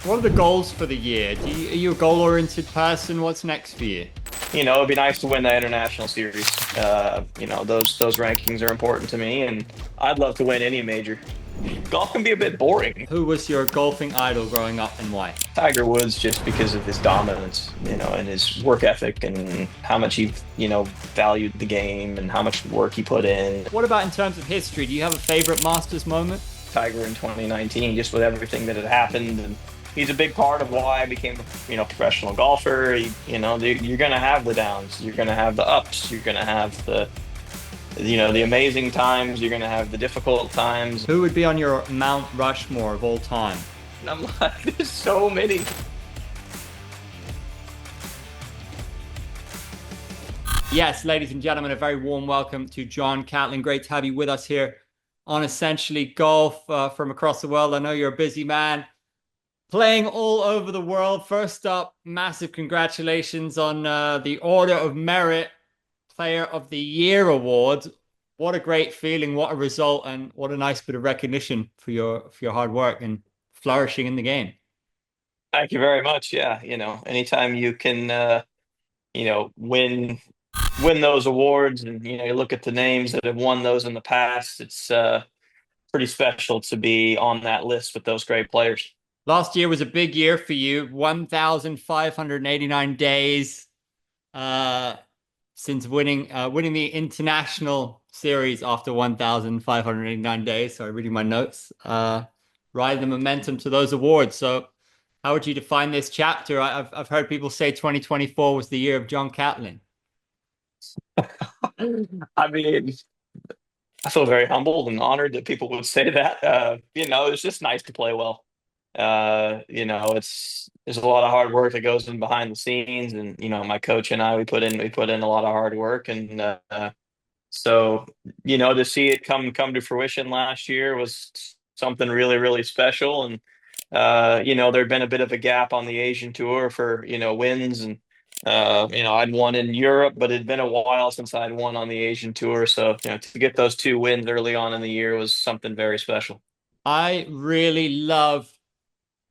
What are the goals for the year? Are you a goal-oriented person? What's next for you? It'd be nice to win the international series. Those rankings are important to me, and I'd love to win any major. Golf can be a bit boring. Who was your golfing idol growing up and why? Tiger Woods, just because of his dominance, and his work ethic and how much he valued the game and how much work he put in. What about in terms of history? Do you have a favorite Masters moment? Tiger in 2019, just with everything that had happened, and he's a big part of why I became a professional golfer. You're going to have the downs, you're going to have the ups, you're going to have the amazing times, you're going to have the difficult times. Who would be on your Mount Rushmore of all time? And I'm like, there's so many. Yes, ladies and gentlemen, a very warm welcome to John Catlin. Great to have you with us here on Essentially Golf from across the world. I know you're a busy man playing all over the world. First up, massive congratulations on the Order of Merit Player of the Year award. What a great feeling, what a result, and what a nice bit of recognition for your hard work and flourishing in the game. Thank you very much. Yeah, anytime you can win those awards, and you look at the names that have won those in the past, it's pretty special to be on that list with those great players. Last year was a big year for you, 1,589 days since winning the international series after 1,589 days. Sorry, reading my notes. Ride the momentum to those awards. So how would you define this chapter? I've heard people say 2024 was the year of John Catlin. I mean, I feel very humbled and honored that people would say that. It's just nice to play well. It's there's a lot of hard work that goes in behind the scenes, and my coach and I we put in a lot of hard work, and so to see it come to fruition last year was something really really special. And there'd been a bit of a gap on the Asian tour for wins, and I'd won in Europe, but it'd been a while since I'd won on the Asian tour. So to get those two wins early on in the year was something very special. I really love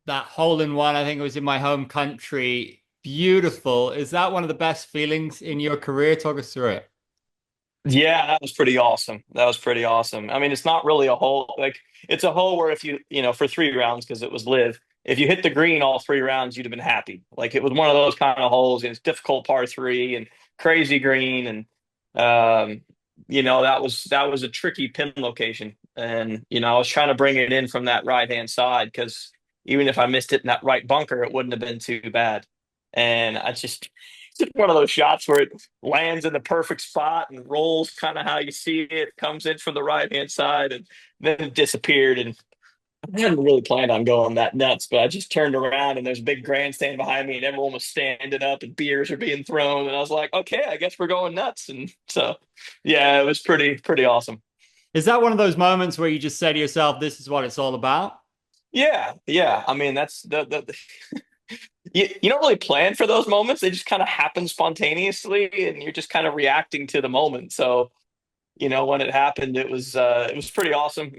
that hole in one. I think it was in my home country. Beautiful. Is that one of the best feelings in your career? Talk us through it. Yeah, that was pretty awesome. That was pretty awesome. I mean, it's not really a hole, like it's a hole where if for 3 rounds, because it was live, if you hit the green all 3 rounds, you'd have been happy. Like it was one of those kind of holes, and it's difficult par three and crazy green, and that was a tricky pin location. And I was trying to bring it in from that right hand side, because even if I missed it in that right bunker, it wouldn't have been too bad. And it's just one of those shots where it lands in the perfect spot and rolls kind of how you see it, comes in from the right hand side, and then it disappeared. And I hadn't really planned on going that nuts, but I just turned around and there's a big grandstand behind me, and everyone was standing up and beers are being thrown. And I was like, okay, I guess we're going nuts. And so, yeah, it was pretty awesome. Is that one of those moments where you just say to yourself, this is what it's all about? Yeah, yeah. I mean, that's you don't really plan for those moments. They just kind of happen spontaneously, and you're just kind of reacting to the moment. So, when it happened, it was pretty awesome.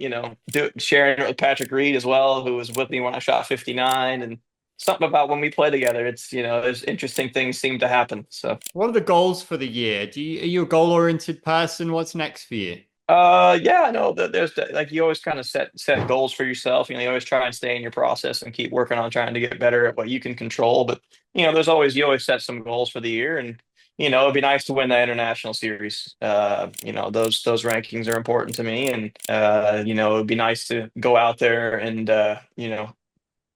Sharing it with Patrick Reed as well, who was with me when I shot 59, and something about when we play together, there's interesting things seem to happen. So, What are the goals for the year? Are you a goal-oriented person? What's next for you? yeah, I know that there's like you always kind of set goals for yourself. You always try and stay in your process and keep working on trying to get better at what you can control. But you always set some goals for the year, and it'd be nice to win that international series. Those rankings are important to me, and it'd be nice to go out there and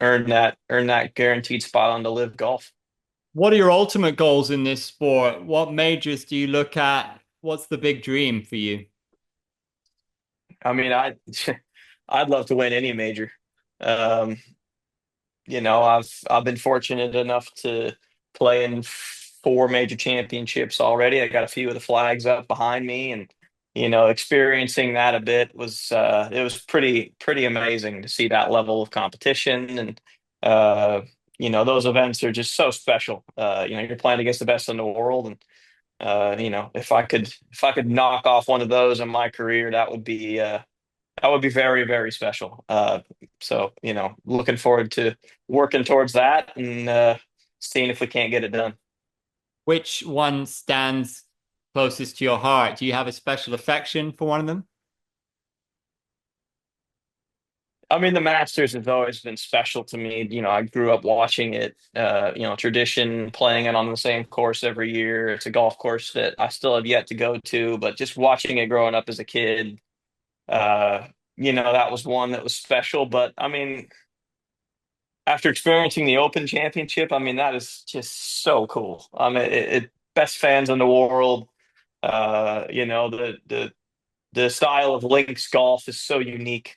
earn that guaranteed spot on the live golf. What are your ultimate goals in this sport? What majors do you look at? What's the big dream for you? I mean, I'd love to win any major. Um, I've been fortunate enough to play in 4 major championships already. I got a few of the flags up behind me, and experiencing that a bit was it was pretty amazing to see that level of competition. And those events are just so special. You're playing against the best in the world, and if I could knock off one of those in my career, that would be that would be very, very special. So, looking forward to working towards that and seeing if we can't get it done. Which one stands closest to your heart? Do you have a special affection for one of them? I mean, the Masters has always been special to me. I grew up watching it, tradition, playing it on the same course every year. It's a golf course that I still have yet to go to, but just watching it growing up as a kid, uh, that was one that was special. But I mean, after experiencing the Open Championship, I mean, that is just so cool. I mean, best fans in the world. The style of links golf is so unique.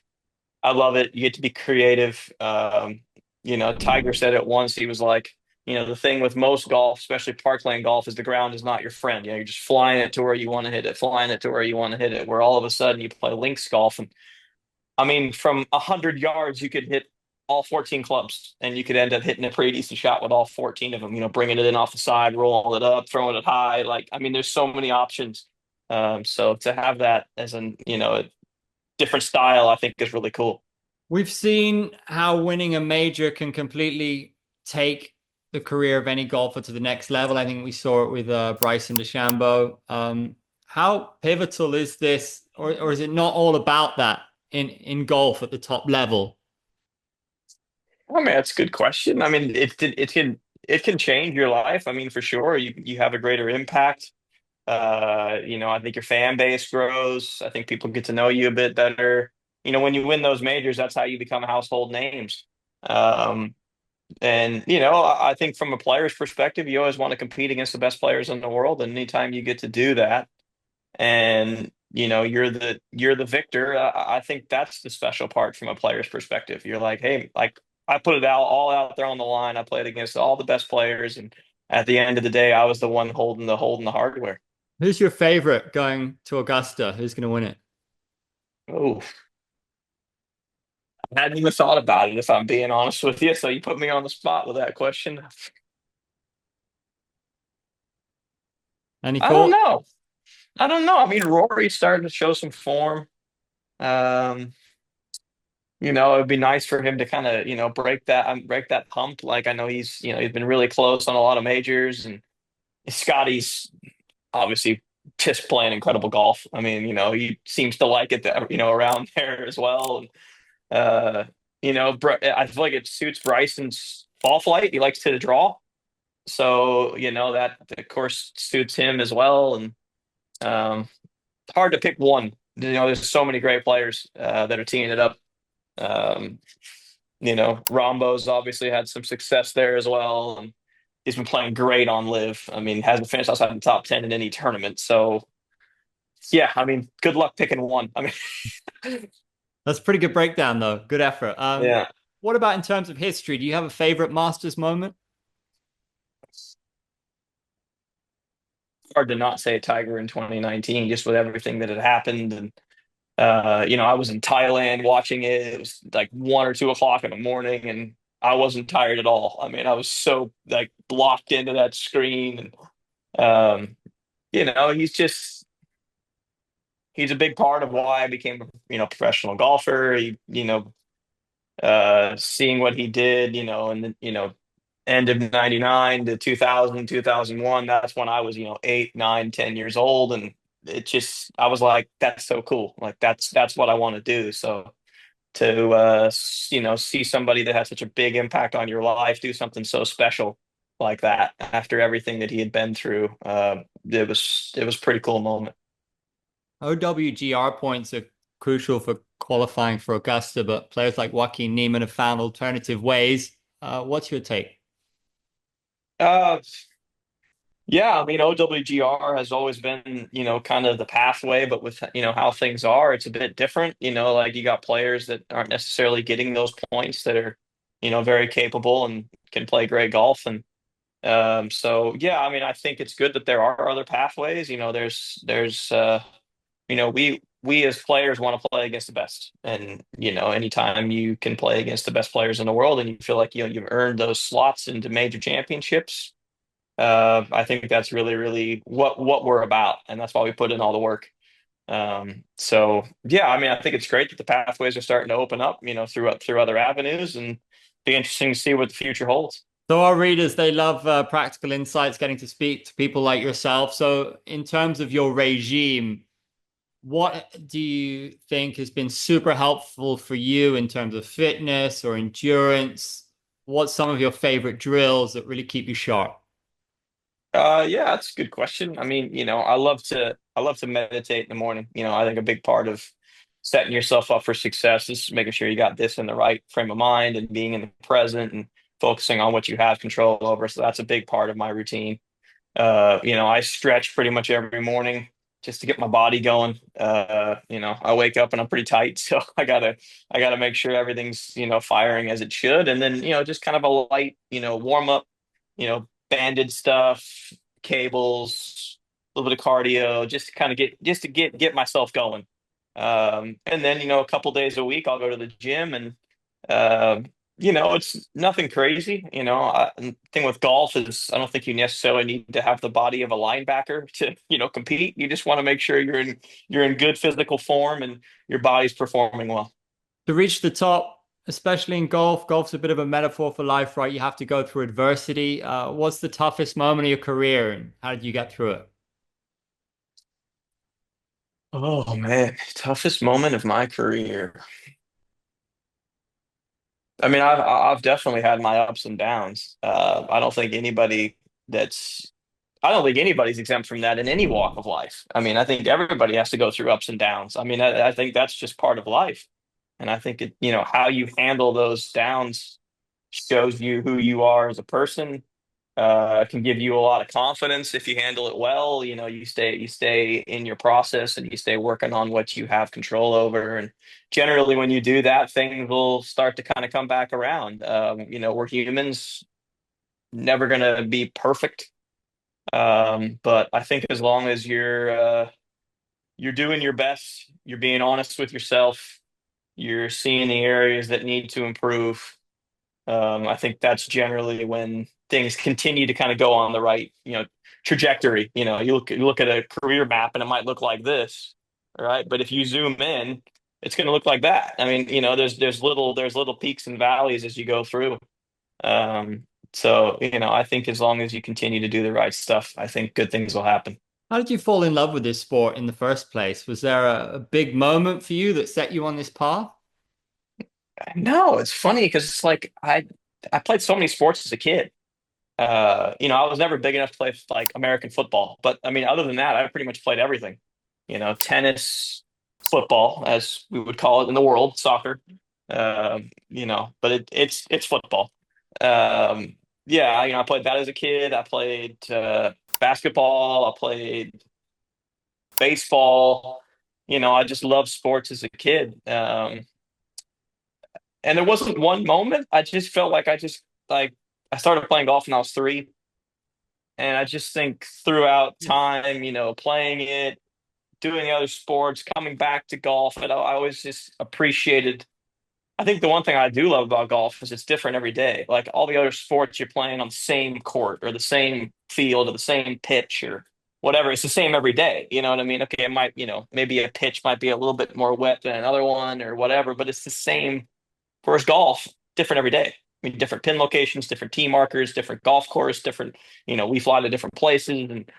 I love it. You get to be creative. Tiger said it once. He was like, the thing with most golf, especially parkland golf, is the ground is not your friend. You're just flying it to where you want to hit it, flying it to where you want to hit it. Where all of a sudden you play links golf, and I mean, from 100 yards, you could hit all 14 clubs, and you could end up hitting a pretty decent shot with all 14 of them. Bringing it in off the side, rolling it up, throwing it high. Like, I mean, there's so many options. So to have that as a different style, I think is really cool. We've seen how winning a major can completely take the career of any golfer to the next level. I think we saw it with Bryson DeChambeau. How pivotal is this, or is it not all about that in golf at the top level? I mean, that's a good question. I mean, it can change your life. I mean, for sure, you have a greater impact. I think your fan base grows. I think people get to know you a bit better. When you win those majors, that's how you become household names. Um, and I think from a player's perspective, you always want to compete against the best players in the world. And anytime you get to do that, and you're the victor, I think that's the special part from a player's perspective. You're like, hey, like I put it all out there on the line. I played against all the best players, and at the end of the day, I was the one holding the hardware. Who's your favorite going to Augusta? Who's going to win it? Oh, I hadn't even thought about it, if I'm being honest with you. So you put me on the spot with that question. Any I don't thought? know. I don't know. I mean, Rory's starting to show some form. Um, it'd be nice for him to kind of, break that hump. Like I know he's been really close on a lot of majors, and Scotty's obviously just playing incredible golf. I mean, he seems to like it, around there as well. And I feel like it suits Bryson's ball flight. He likes to hit a draw, so that of course suits him as well. And um, hard to pick one. There's so many great players that are teeing it up. Um, Rombo's obviously had some success there as well, and he's been playing great on live. I mean, hasn't finished outside the top 10 in any tournament. So yeah, I mean, good luck picking one. I mean, That's a pretty good breakdown, though. Good effort. yeah, What about in terms of history? Do you have a favorite Masters moment? hard to not say Tiger in 2019, just with everything that had happened. And I was in Thailand watching it. It was like 1 or 2 o'clock in the morning, and I wasn't tired at all. I mean, I was so like locked into that screen. And he's a big part of why I became a professional golfer. Seeing what he did, and then end of 99 to 2000, 2001. That's when I was 8, 9, 10 years old, and I was like, that's so cool. Like that's what I want to do. So to see somebody that had such a big impact on your life do something so special like that after everything that he had been through, it was a pretty cool moment. OWGR points are crucial for qualifying for Augusta, but players like Joaquin Niemann have found alternative ways. What's your take? uh Yeah, I mean, OWGR has always been, kind of the pathway, but with, how things are, it's a bit different. Like you got players that aren't necessarily getting those points that are, very capable and can play great golf. And so, yeah, I mean, I think it's good that there are other pathways. We as players want to play against the best. And, anytime you can play against the best players in the world and you feel like, you've earned those slots into major championships, I think that's really, really what we're about, and that's why we put in all the work. So yeah, I mean, I think it's great that the pathways are starting to open up, through other avenues, and be interesting to see what the future holds. So our readers, they love practical insights, getting to speak to people like yourself. So in terms of your regime, what do you think has been super helpful for you in terms of fitness or endurance? What's some of your favorite drills that really keep you sharp? Yeah, that's a good question. I mean, I love to meditate in the morning. I think a big part of setting yourself up for success is making sure you got this in the right frame of mind and being in the present and focusing on what you have control over. So that's a big part of my routine. I stretch pretty much every morning just to get my body going. I wake up and I'm pretty tight, so I gotta make sure everything's, firing as it should. And then, just kind of a light, warm up, banded stuff, cables, a little bit of cardio, just to kind of get myself going. And then, a couple days a week I'll go to the gym and uh, it's nothing crazy. The thing with golf is I don't think you necessarily need to have the body of a linebacker to, compete. You just want to make sure you're in good physical form and your body's performing well. To reach the top, especially in golf, golf's a bit of a metaphor for life, right? You have to go through adversity. What's the toughest moment of your career and how did you get through it? Oh man, toughest moment of my career. I mean, I've definitely had my ups and downs. That's I don't think anybody's exempt from that in any walk of life. I mean, I think everybody has to go through ups and downs. I mean, I think that's just part of life. And I think how you handle those downs shows you who you are as a person. Can give you a lot of confidence if you handle it well. You stay in your process and you stay working on what you have control over. And generally, when you do that, things will start to kind of come back around. We're humans, never gonna be perfect. But I think as long as you're doing your best, you're being honest with yourself, you're seeing the areas that need to improve. I think that's generally when things continue to kind of go on the right, trajectory. You look at a career map and it might look like this, right? But if you zoom in, it's going to look like that. I mean, there's little peaks and valleys as you go through. So, I think as long as you continue to do the right stuff, I think good things will happen. How did you fall in love with this sport in the first place? Was there a big moment for you that set you on this path? No, it's funny because it's like I played so many sports as a kid. I was never big enough to play like American football, but I mean, other than that, I pretty much played everything. Tennis, football, as we would call it in the world, soccer. But it's football. Yeah, I played that as a kid. I played basketball. I played baseball. I just loved sports as a kid. And there wasn't one moment. I just felt like I started playing golf when I was 3. And I just think throughout time, playing it, doing other sports, coming back to golf, and I always just appreciated. I think the one thing I do love about golf is it's different every day. Like all the other sports, you're playing on the same court or the same field or the same pitch or whatever. It's the same every day. You know what I mean? Okay, it might, maybe a pitch might be a little bit more wet than another one or whatever, but it's the same. Whereas golf, different every day. I mean, different pin locations, different tee markers, different golf course, different, we fly to different places and,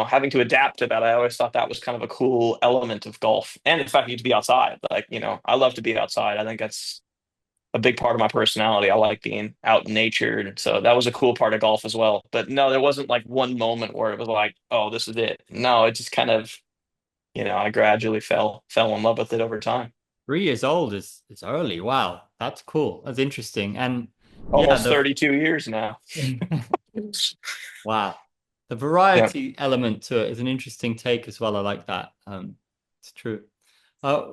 having to adapt to that. I always thought that was kind of a cool element of golf. And the fact you get to be outside. Like, I love to be outside. I think that's a big part of my personality. I like being out in nature. And so that was a cool part of golf as well. But no, there wasn't like one moment where it was like, oh, this is it. No, it just kind of, I gradually fell in love with it over time. 3 years old is early. Wow, that's cool. That's interesting. And yeah, Almost 32 years now. wow, the Yeah. variety element to it is an interesting take as well. I like that. It's true. Uh,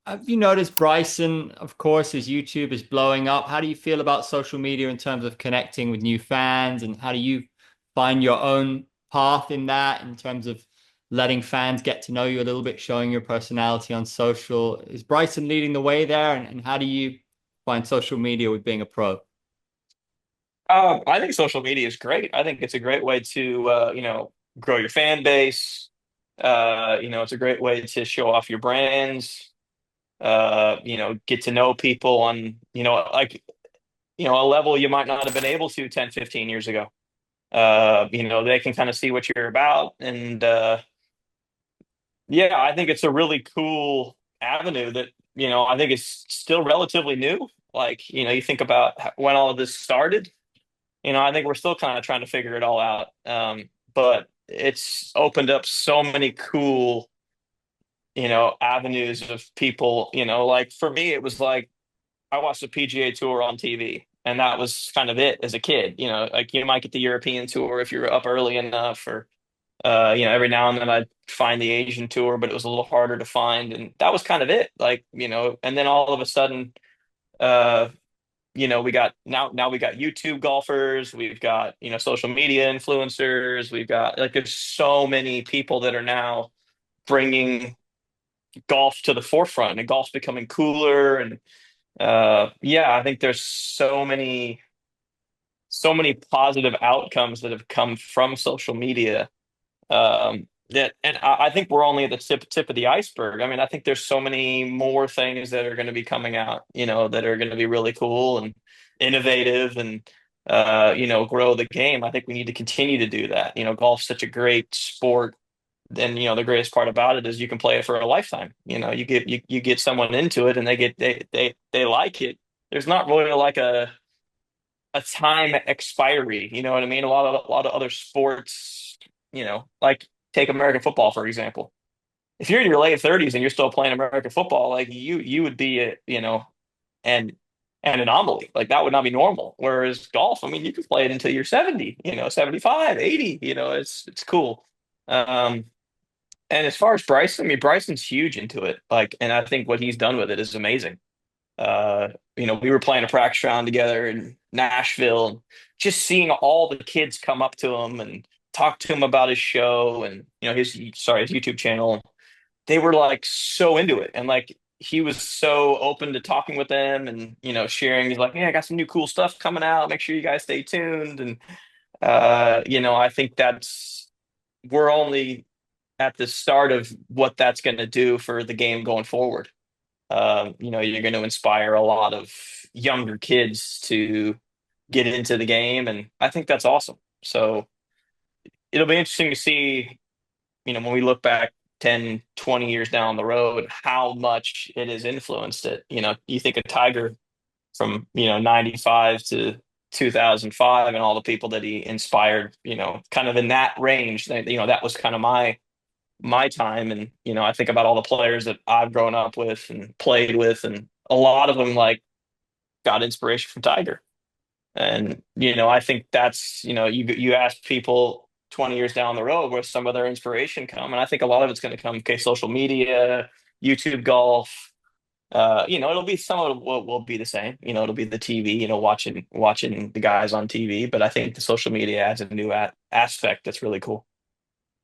have you noticed Bryson, of course, his YouTube is blowing up. How do you feel about social media in terms of connecting with new fans, and how do you find your own path in that in terms of letting fans get to know you a little bit, showing your personality on social? Is Bryson leading the way there, and how do you find social media with being a pro? I think social media is great. I think it's a great way to, grow your fan base, It's a great way to show off your brands, get to know people on, a level you might not have been able to 10, 15 years ago. They can kind of see what you're about. And yeah, I think it's a really cool avenue that, I think is still relatively new. Like, you think about when all of this started, I think we're still kind of trying to figure it all out. But it's opened up so many cool, avenues of people, like for me, it was like I watched the PGA Tour on TV, and that was kind of it as a kid. Like you might get the European Tour if you're up early enough, or every now and then I'd find the Asian Tour, but it was a little harder to find, and that was kind of it. Like, and then all of a sudden, uh, we got YouTube golfers, we've got social media influencers, we've got like there's so many people that are now bringing golf to the forefront, and golf's becoming cooler. And yeah, I think there's so many positive outcomes that have come from social media. And I think we're only at the tip of the iceberg. I mean, I think there's so many more things that are going to be coming out, that are going to be really cool and innovative, and grow the game. I think we need to continue to do that. Golf's such a great sport, and the greatest part about it is you can play it for a lifetime. You get someone into it, and they like it. There's not really like a time expiry. You know what I mean? A lot of other sports, like take American football for example. If you're in your late 30s and you're still playing American football, like you would be an an anomaly. Like that would not be normal. Whereas golf, I mean, you can play it until you're 70, 75, 80. It's cool. Um, and as far as Bryson, I mean, Bryson's huge into it. Like, and I think what he's done with it is amazing. We were playing a practice round together in Nashville, and just seeing all the kids come up to him and talk to him about his show and his YouTube channel. They were like so into it, and like he was so open to talking with them and sharing. He's like, "Yeah, I got some new cool stuff coming out. Make sure you guys stay tuned." And I think we're only at the start of what that's going to do for the game going forward. You're going to inspire a lot of younger kids to get into the game, and I think that's awesome. So it'll be interesting to see, when we look back 10, 20 years down the road, how much it has influenced it. You think of Tiger from, 95 to 2005 and all the people that he inspired, kind of in that range. That was kind of my time. And I think about all the players that I've grown up with and played with, and a lot of them like got inspiration from Tiger. And I think that's you ask people 20 years down the road where some of their inspiration come, and I think a lot of it's going to come, okay, social media, YouTube golf. It'll be some of it will be the same. It'll be the TV, watching the guys on TV. But I think the social media adds a new aspect that's really cool.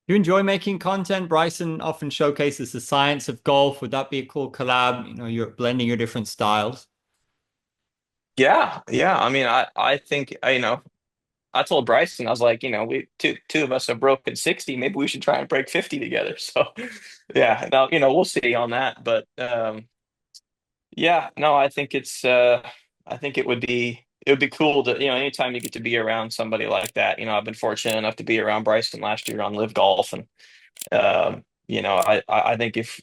You enjoy making content? Bryson often showcases the science of golf. Would that be a cool collab? You're blending your different styles. Yeah, yeah. I mean, I think I told Bryson, I was like, we two of us have broken 60. Maybe we should try and break 50 together. So yeah, now we'll see on that. But yeah, no, I think it would be cool to anytime you get to be around somebody like that. I've been fortunate enough to be around Bryson last year on Live Golf, and I think if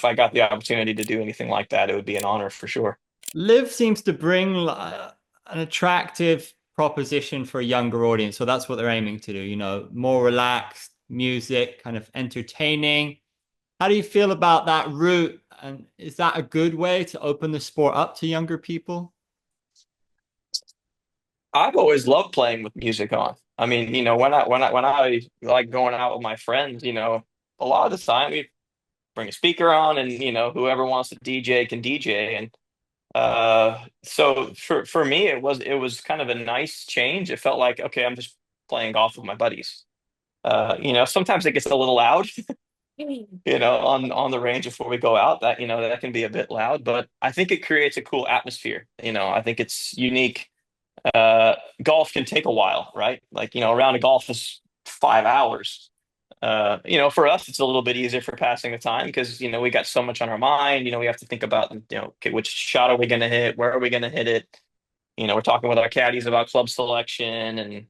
I got the opportunity to do anything like that, it would be an honor for sure. Live seems to bring an attractive proposition for a younger audience. So that's what they're aiming to do, more relaxed music, kind of entertaining. How do you feel about that route? And is that a good way to open the sport up to younger people? I've always loved playing with music on. I mean, when I like going out with my friends, a lot of the time we bring a speaker on, and whoever wants to DJ can DJ. And so for me it was kind of a nice change. It felt like, okay, I'm just playing golf with my buddies. Sometimes it gets a little loud, on the range before we go out. That can be a bit loud, but I think it creates a cool atmosphere. I think it's unique. Golf can take a while, right? Like, a round of golf is 5 hours. For us, it's a little bit easier for passing the time because, we got so much on our mind. We have to think about, okay, which shot are we going to hit? Where are we going to hit it? We're talking with our caddies about club selection and,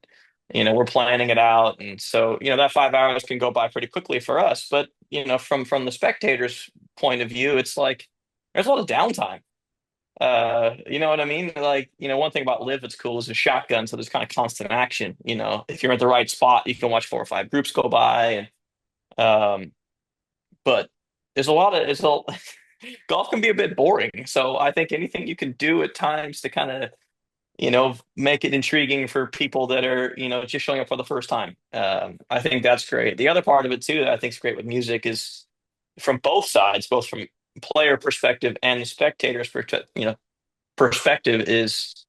we're planning it out. And so, that 5 hours can go by pretty quickly for us. But, from the spectator's point of view, it's like there's a lot of downtime. You know what I mean? Like, one thing about Live that's cool is a shotgun, so there's kind of constant action. If you're at the right spot, you can watch 4 or 5 groups go by, and but golf can be a bit boring. So I think anything you can do at times to kind of, make it intriguing for people that are, just showing up for the first time. I think that's great. The other part of it too that I think is great with music is from both sides, both from player perspective and the spectator's perspective is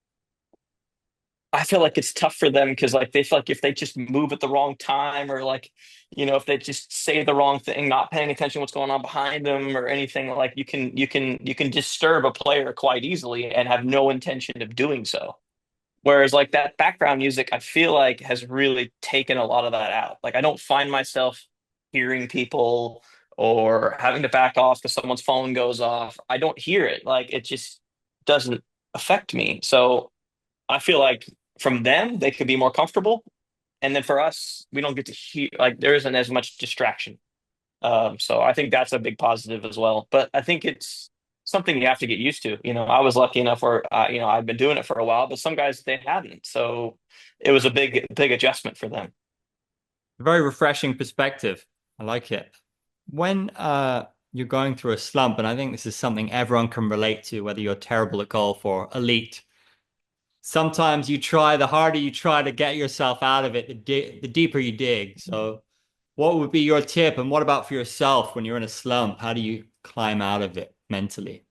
I feel like it's tough for them because like they feel like if they just move at the wrong time or like if they just say the wrong thing, not paying attention to what's going on behind them or anything, like you can disturb a player quite easily and have no intention of doing so. Whereas like that background music, I feel like has really taken a lot of that out. Like I don't find myself hearing people or having to back off because someone's phone goes off. I don't hear it. Like it just doesn't affect me. So I feel like from them, they could be more comfortable. And then for us, we don't get to hear, like, there isn't as much distraction. So I think that's a big positive as well. But I think it's something you have to get used to. I was lucky enough where, I've been doing it for a while, but some guys, they hadn't. So it was a big adjustment for them. Very refreshing perspective. I like it. When you're going through a slump, and I think this is something everyone can relate to, whether you're terrible at golf or elite, sometimes the harder you try to get yourself out of it, the deeper you dig. So, what would be your tip? And what about for yourself when you're in a slump? How do you climb out of it mentally?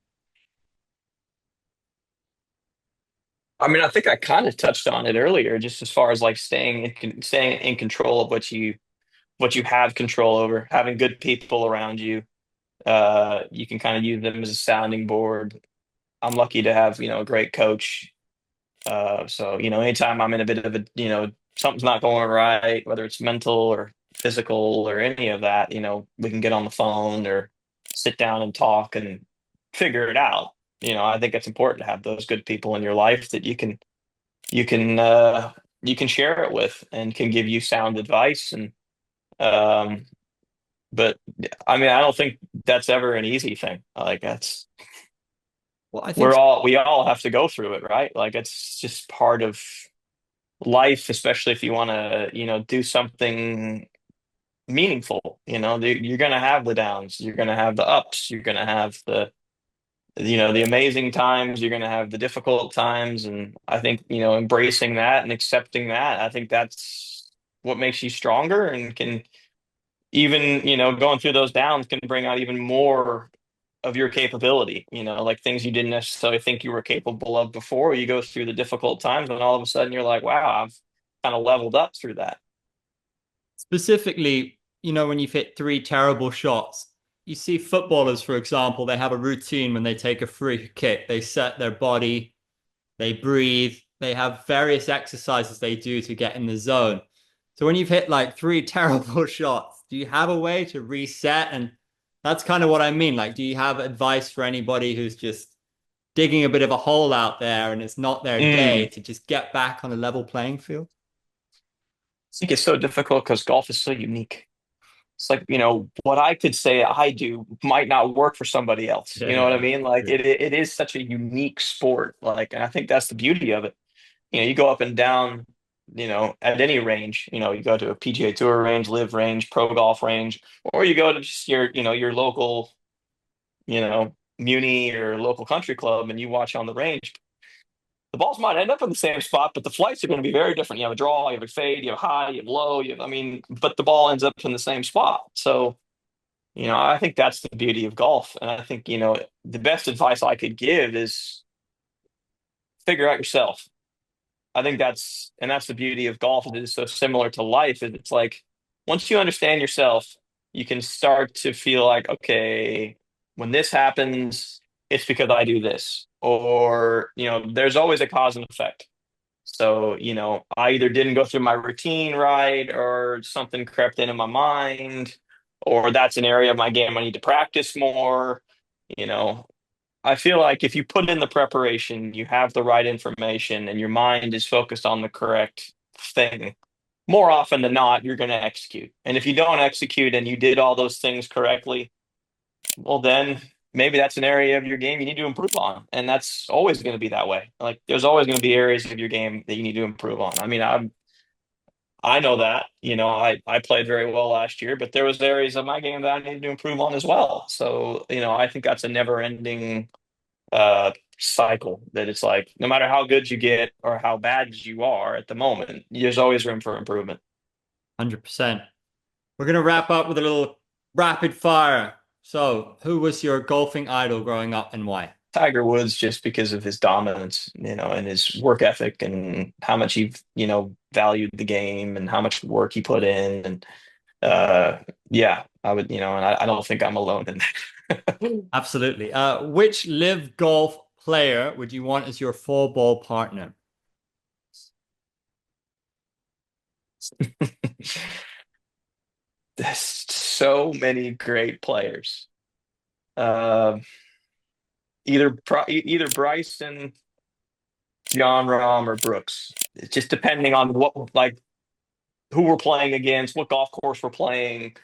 I mean, I think I kind of touched on it earlier, just as far as like staying in control of what you have control over, having good people around you. You can kind of use them as a sounding board. I'm lucky to have, a great coach. So, anytime I'm in a bit of something's not going right, whether it's mental or physical or any of that, we can get on the phone or sit down and talk and figure it out. I think it's important to have those good people in your life that you can, you can share it with and can give you sound advice. Um, but I mean, I don't think that's ever an easy thing. Like Well, I think we all have to go through it, right? Like it's just part of life, especially if you want to, do something meaningful. You're going to have the downs, you're going to have the ups, you're going to have the amazing times, you're going to have the difficult times. And I think, embracing that and accepting that, I think that's what makes you stronger and can even, going through those downs can bring out even more of your capability, like things you didn't necessarily think you were capable of before. You go through the difficult times and all of a sudden you're like, wow, I've kind of leveled up through that. specifically, when you've hit three terrible shots, you see footballers, for example, they have a routine when they take a free kick. They set their body, they breathe, they have various exercises they do to get in the zone. So when you've hit like three terrible shots, do you have a way to reset? And that's kind of what I mean. Like, do you have advice for anybody who's just digging a bit of a hole out there and it's not their day Mm. to just get back on a level playing field? I think it's so difficult because golf is so unique. It's like, what I could say I do might not work for somebody else. You know what I Yeah, mean? Like true. it is such a unique sport. Like, and I think that's the beauty of it. You go up and down, at any range, you go to a PGA Tour range, live range, pro golf range, or you go to just your local, muni or local country club and you watch on the range. The balls might end up in the same spot, but the flights are going to be very different. You have a draw, you have a fade, you have high, you have low, I mean, but the ball ends up in the same spot. So, I think that's the beauty of golf. And I think, the best advice I could give is figure out yourself. I think that's the beauty of golf. It is so similar to life. It's like once you understand yourself, you can start to feel like, okay, when this happens, it's because I do this. Or, there's always a cause and effect. So, I either didn't go through my routine right, or something crept into my mind, or that's an area of my game I need to practice more. You know, I feel like if you put in the preparation, you have the right information, and your mind is focused on the correct thing, more often than not, you're going to execute. And if you don't execute and you did all those things correctly, well, then maybe that's an area of your game you need to improve on. And that's always going to be that way. Like there's always going to be areas of your game that you need to improve on. I mean, I know that, I played very well last year, but there was areas of my game that I needed to improve on as well. So, I think that's a never ending cycle, that it's like no matter how good you get or how bad you are at the moment, there's always room for improvement. 100%. We're going to wrap up with a little rapid fire. So, who was your golfing idol growing up and why? Tiger Woods, just because of his dominance, and his work ethic, and how much he, valued the game, and how much work he put in. And uh, yeah, I would, and I don't think I'm alone in that. Absolutely. Which live golf player would you want as your four ball partner? There's so many great players. Uh, either Bryson, John Rahm, or Brooks. It's just depending on what, like, who we're playing against, what golf course we're playing.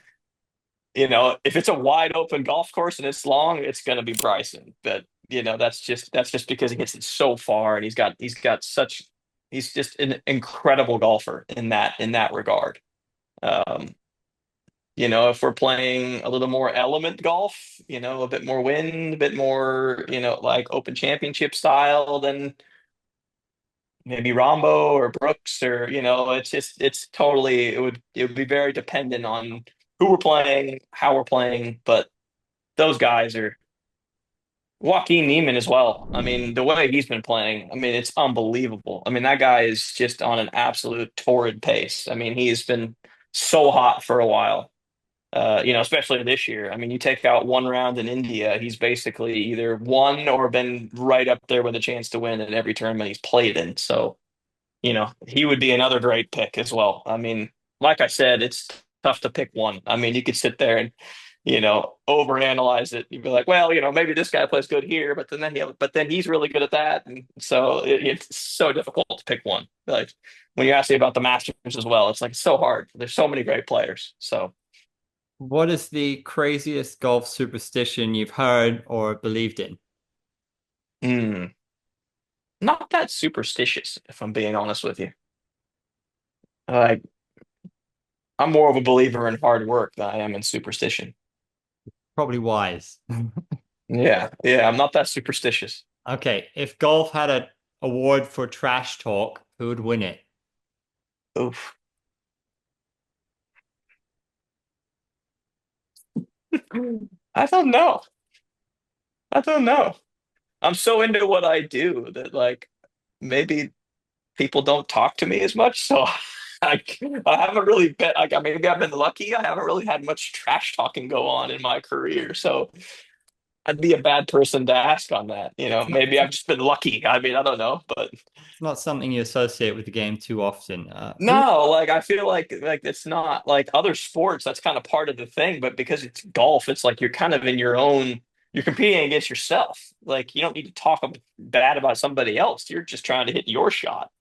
If it's a wide open golf course and it's long, it's going to be Bryson. But that's just because he hits it so far, and he's just an incredible golfer in that regard. Um, if we're playing a little more element golf, a bit more wind, a bit more, like Open Championship style, then maybe Rombo or Brooks, or it would be very dependent on who we're playing, how we're playing, but those guys are Joaquin Neiman as well. I mean, the way he's been playing, I mean, it's unbelievable. I mean, that guy is just on an absolute torrid pace. I mean, he has been so hot for a while. Especially this year. I mean, you take out one round in India, he's basically either won or been right up there with a chance to win in every tournament he's played in. So, he would be another great pick as well. I mean, like I said, it's tough to pick one. I mean, you could sit there and, overanalyze it. You'd be like, well, maybe this guy plays good here, but then he's really good at that. And so it's so difficult to pick one. Like when you ask me about the Masters as well, it's like it's so hard. There's so many great players. So, What is the craziest golf superstition you've heard or believed in? mm, not that superstitious, if I'm being honest with you. Like I'm more of a believer in hard work than I am in superstition. Probably wise. Yeah, yeah, I'm not that superstitious. Okay, if golf had an award for trash talk, who would win it? Oof. I don't know. I don't know. I'm so into what I do that, like, maybe people don't talk to me as much. So I haven't really been like, maybe I've been lucky. I haven't really had much trash talking go on in my career. So I'd be a bad person to ask on that. It's not, Maybe I've just been lucky. I mean, I don't know, but it's not something you associate with the game too often. Who? no, like I feel like it's not like other sports. That's kind of part of the thing, but because it's golf, it's like you're kind of in your own. You're competing against yourself. Like you don't need to talk bad about somebody else. You're just trying to hit your shot.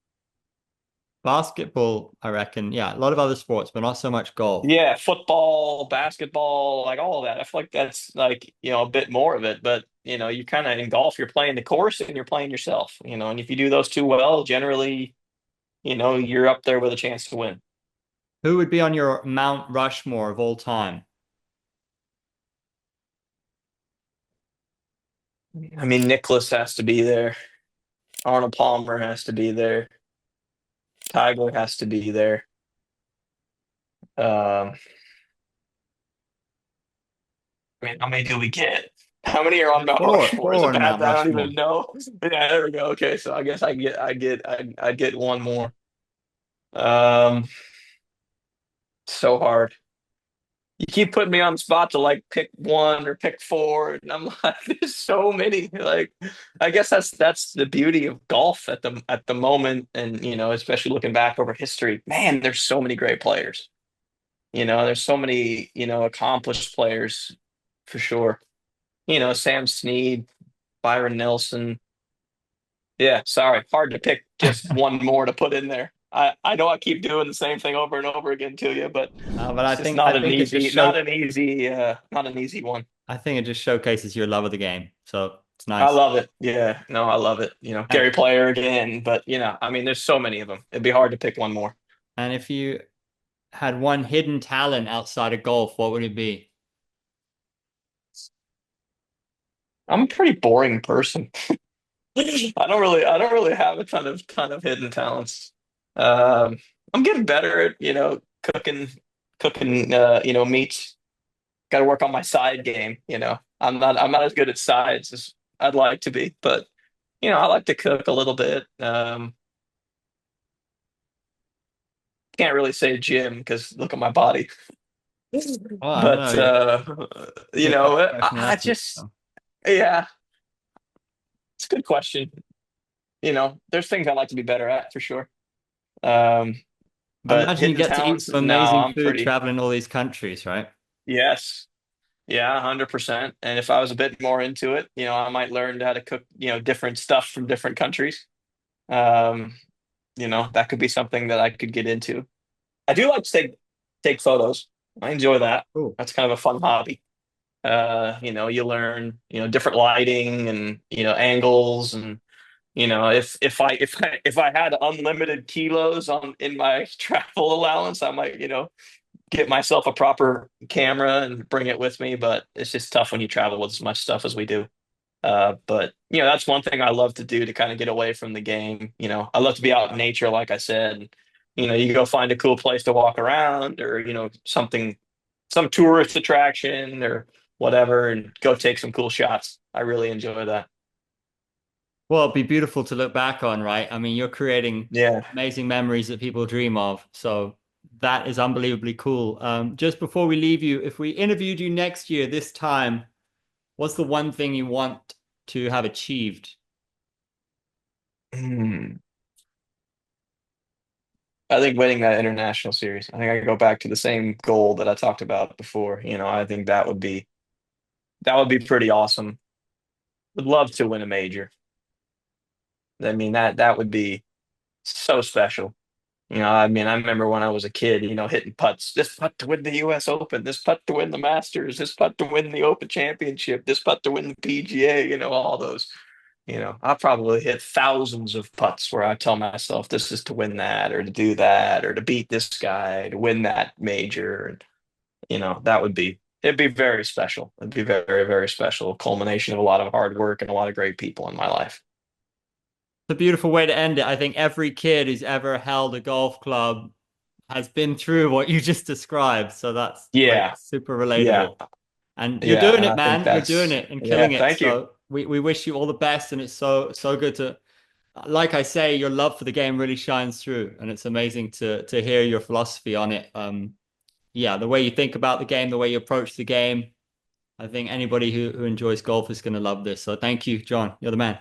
Basketball, I reckon. Yeah, a lot of other sports, but not so much golf. Yeah, football, basketball, like all of that. I feel like that's like, a bit more of it, but you kind of in golf, you're playing the course and you're playing yourself, and if you do those two well, generally, you're up there with a chance to win. Who would be on your Mount Rushmore of all time? I mean, Nicholas has to be there. Arnold Palmer has to be there. Tiger has to be there. Um, I mean, how many do we get? How many are on Mount Four, Rushmore? Is four it on bad Mount that I don't Rushmore. even know? Yeah, there we go. Okay, so I guess I get one more. Um, so hard. you keep putting me on the spot to like pick one or pick four, and I'm like, there's so many. Like, I guess that's the beauty of golf at the moment, and especially looking back over history. Man, there's so many great players. There's so many accomplished players for sure. Sam Snead, Byron Nelson. Yeah, sorry, hard to pick just one more to put in there. I know I keep doing the same thing over and over again to you, but But it's just I think it just not an easy one. I think it just showcases your love of the game. So it's I nice. love it. Yeah, no, I love it. And Gary Player again, but I mean, there's so many of them. It'd be hard to pick one more. and if you had one hidden talent outside of golf, what would it be? I'm a pretty boring person. I don't really have a ton of hidden talents. Um, I'm getting better at, cooking, meats. Got to work on my side game. I'm not as good at sides as I'd like to be, but I like to cook a little bit. Can't really say gym because look at my body. Oh, I don't But know. You're quite a professional I athlete. just So. yeah, it's a good question. There's things I'd like to be better at for sure. Um, I but imagine you hidden get to eat talents, some no, amazing I'm food pretty traveling all these countries, right? yes. Yeah, 100%. And if I was a bit more into it, I might learn how to cook, different stuff from different countries. Um, that could be something that I could get into. I do like to take photos. I enjoy that. Cool. That's kind of a fun hobby. You learn, different lighting and, angles and if I had unlimited kilos on in my travel allowance, I might, get myself a proper camera and bring it with me, but it's just tough when you travel with as much stuff as we do. But that's one thing I love to do to kind of get away from the game. I love to be out in nature, like I said. You go find a cool place to walk around or, some tourist attraction or whatever, and go take some cool shots. I really enjoy that. Well, it'd be beautiful to look back on, right? I mean, you're creating Yeah. amazing memories that people dream of. So that is unbelievably cool. Just before we leave you, if we interviewed you next year, this time, what's the one thing you want to have achieved? Hmm. I think winning that international series. I think I go back to the same goal that I talked about before. I think that would be pretty awesome. Would love to win a major. I mean that would be so special. I mean, I remember when I was a kid, hitting putts. This putt to win the U.S. Open. This putt to win the Masters. This putt to win the Open Championship. This putt to win the PGA. All those. I probably hit thousands of putts where I tell myself this is to win that or to do that or to beat this guy to win that major. And, it'd be very special. It'd be very, very special. A culmination of a lot of hard work and a lot of great people in my life. It's a beautiful way to end it. I think every kid who's ever held a golf club has been through what you just described. So that's like Yeah. super Yeah. relatable. And you're Yeah. doing And it, I think man. You're doing that's, it and yeah. killing it. Thank you. So we wish you all the best. And it's so good to, like I say, your love for the game really shines through. And it's amazing to hear your philosophy on it. Yeah, the way you think about the game, the way you approach the game. I think anybody who enjoys golf is going to love this. So thank you, John. You're the man.